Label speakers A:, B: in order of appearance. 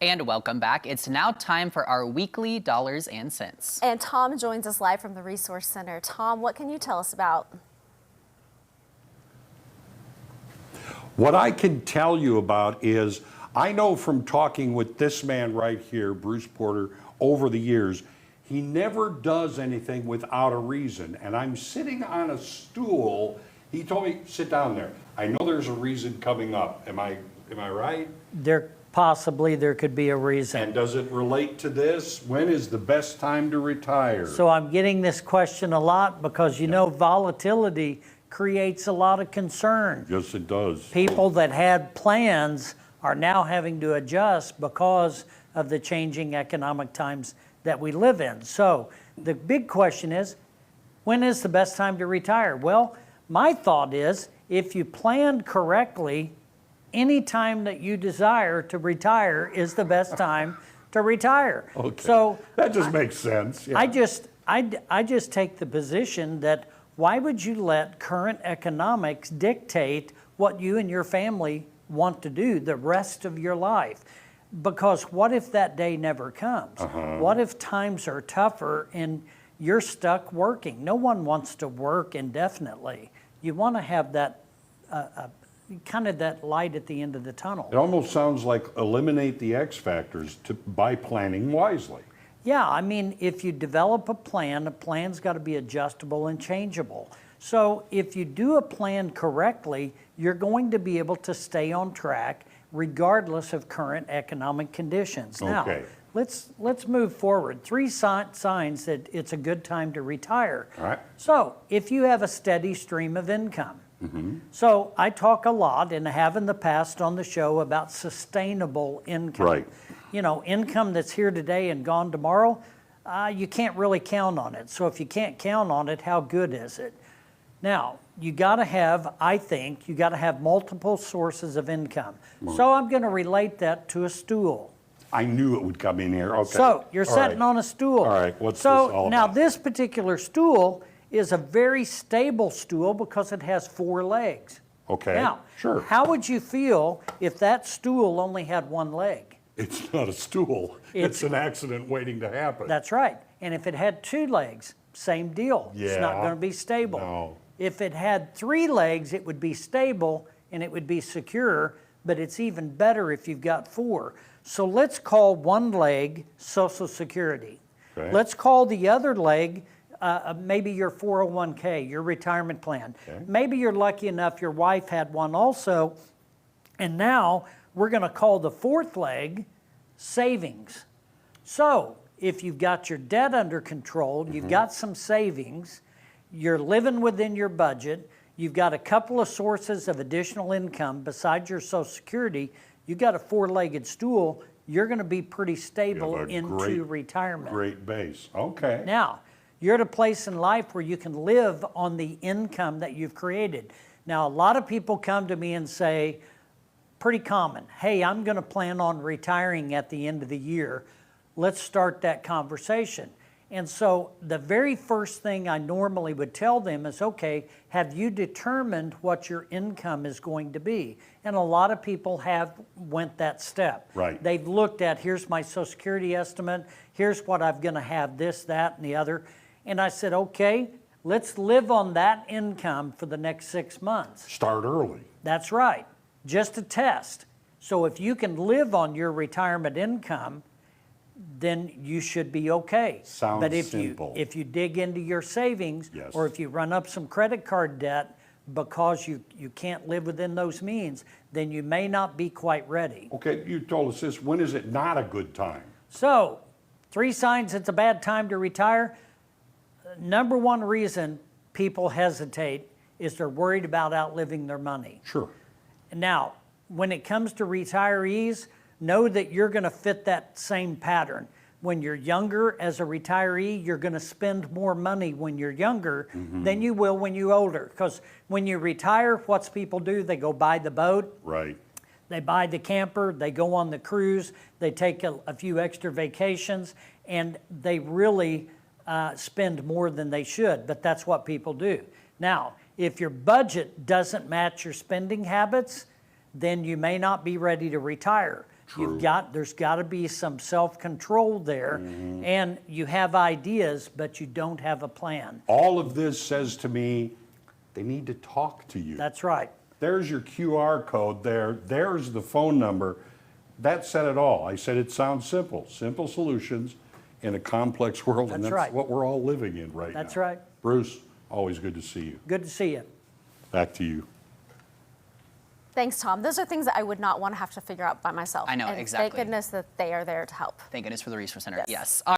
A: And welcome back. It's now time for our weekly dollars and cents.
B: And Tom joins us live from the Resource Center. Tom, what can you tell us about?
C: What I can tell you about is, I know from talking with this man right here, Bruce Porter, over the years, he never does anything without a reason. And I'm sitting on a stool. He told me, sit down there. I know there's a reason coming up. Am I right?
D: Possibly there could be a reason.
C: And does it relate to this? When is the best time to retire?
D: So I'm getting this question a lot because, you know, volatility creates a lot of concern.
C: Yes, it does.
D: People that had plans are now having to adjust because of the changing economic times that we live in. So the big question is, when is the best time to retire? Well, my thought is, if you planned correctly, any time that you desire to retire is the best time to retire.
C: Okay.
D: So
C: that just makes sense. Yeah.
D: I just take the position that why would you let current economics dictate what you and your family want to do the rest of your life? Because what if that day never comes? What if times are tougher and you're stuck working? No one wants to work indefinitely. You want to have that kind of that light at the end of the tunnel.
C: It almost sounds like eliminate the X factors by planning wisely.
D: Yeah, I mean, if you develop a plan's got to be adjustable and changeable. So if you do a plan correctly, you're going to be able to stay on track regardless of current economic conditions.
C: Okay.
D: Now, let's move forward. 3 signs that it's a good time to retire.
C: All right.
D: So if you have a steady stream of income. So I talk a lot and have in the past on the show about sustainable income.
C: Right.
D: You know, income that's here today and gone tomorrow, you can't really count on it. So if you can't count on it, how good is it? Now, you got to have, I think, you got to have multiple sources of income. So I'm going to relate that to a stool.
C: I knew it would come in here. Okay.
D: So you're
C: All
D: sitting
C: right.
D: on a stool.
C: All right. What's this all
D: now
C: about?
D: this particular stool is a very stable stool because it has 4 legs.
C: Okay.
D: Now,
C: Sure.
D: how would you feel if that stool only had 1 leg?
C: It's not a stool. It's an accident waiting to happen.
D: That's right. And if it had 2 legs, same deal. It's not
C: Yeah.
D: going to be stable.
C: No.
D: If it had 3 legs, it would be stable and it would be secure, but it's even better if you've got 4. So let's call 1 leg Social Security.
C: Okay.
D: Let's call the other leg maybe your 401k, your retirement plan.
C: Okay.
D: Maybe you're lucky enough your wife had one also, and now we're going to call the 4th leg savings. So if you've got your debt under control, you've got some savings, you're living within your budget, you've got a couple of sources of additional income besides your Social Security, you've got a 4-legged stool, you're going to be pretty stable
C: You have a
D: into retirement.
C: Great base. Okay.
D: Now, you're at a place in life where you can live on the income that you've created. Now, a lot of people come to me and say, pretty common, hey, I'm going to plan on retiring at the end of the year. Let's start that conversation. And so the very first thing I normally would tell them is, okay, have you determined what your income is going to be? And a lot of people have went that step.
C: Right.
D: They've looked at, here's my Social Security estimate, here's what I'm going to have, this, that, and the other. And I said, okay, let's live on that income for the next 6 months.
C: Start early.
D: That's right, just a test. So if you can live on your retirement income, then you should be okay.
C: Sounds
D: but
C: simple.
D: if you dig into your savings,
C: Yes.
D: or if you run up some credit card debt because you can't live within those means, then you may not be quite ready.
C: Okay, you told us this. When is it not a good time?
D: So, 3 signs it's a bad time to retire. Number 1 reason people hesitate is they're worried about outliving their money.
C: Sure.
D: Now, when it comes to retirees, know that you're going to fit that same pattern. When you're younger as a retiree, you're going to spend more money when you're younger than you will when you're older. Because when you retire, what's people do? They go buy the boat,
C: Right.
D: they buy the camper, they go on the cruise, they take a few extra vacations, and they really spend more than they should, but that's what people do. Now, if your budget doesn't match your spending habits, then you may not be ready to retire.
C: True.
D: There's got to be some self-control there, and you have ideas, but you don't have a plan.
C: All of this says to me, they need to talk to you.
D: That's right.
C: There's your QR code there. There's the phone number. That said it all. I said it sounds simple. Simple solutions in a complex world, and
D: That's
C: that's
D: right.
C: what we're all living in right now.
D: That's right.
C: Bruce, always good to see you.
D: Good to see you.
C: Back to you.
B: Thanks, Tom. Those are things that I would not want to have to figure out by myself.
A: I know,
B: and
A: exactly.
B: Thank goodness that they are there to help.
A: Thank goodness for the Resource Center.
B: Yes.
A: Yes.